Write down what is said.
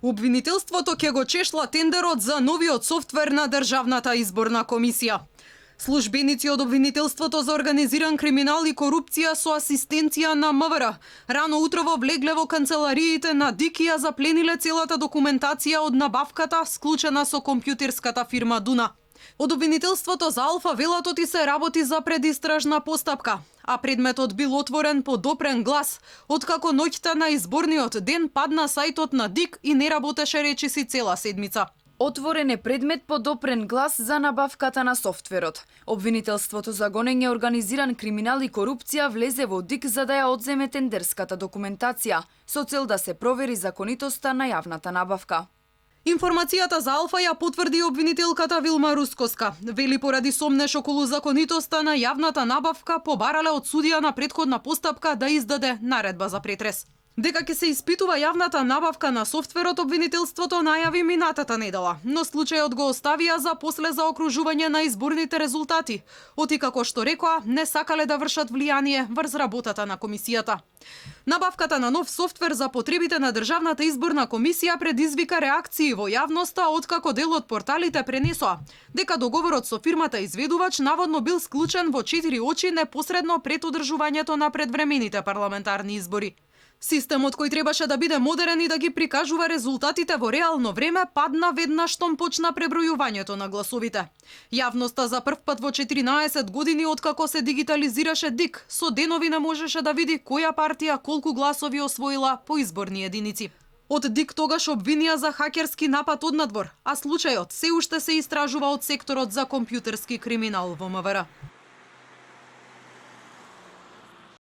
Обвинителството ќе го чешла тендерот за новиот софтвер на Државната изборна комисија. Службеници од обвинителството за организиран криминал и корупција со асистенција на МВР рано утрово влегле во канцелариите на ДИК и ја заплениле целата документација од набавката склучена со компјутерската фирма Дуна. Од обвинителството за Алфа велат и се работи за предистражна постапка, а предметот бил отворен по допрен глас, откако ноќта на изборниот ден падна сајтот на ДИК и не работеше речиси цела седмица. Отворен е предмет по допрен глас за набавката на софтверот. Обвинителството за гонење организиран криминал и корупција влезе во ДИК за да ја одземе тендерската документација, со цел да се провери законитоста на јавната набавка. Информацијата за Алфа ја потврди обвинителката Вилма Рускоска. Вели поради сомнеш околу законитоста на јавната набавка побарале од судија на претходна постапка да издаде наредба за претрес. Дека ќе се испитува јавната набавка на софтверот, обвинителството најави минатата недела, но случајот го оставија за после заокружување на изборните резултати, оти како што рекоа, не сакале да вршат влијание врз работата на комисијата. Набавката на нов софтвер за потребите на Државната изборна комисија предизвика реакции во јавноста, откако дел од порталите пренесоа дека договорот со фирмата изведувач наводно бил склучен во 4 очи непосредно пред одржувањето на предвремените парламентарни избори. Системот кој требаше да биде модерен и да ги прикажува резултатите во реално време падна веднаш штом почна пребројувањето на гласовите. Јавноста за прв пат во 14 години откако се дигитализираше ДИК, со денови не можеше да види која партија колку гласови освоила по изборни единици. Од ДИК тогаш обвинија за хакерски напад однадвор, а случајот се уште се истражува од секторот за компјутерски криминал во МВР.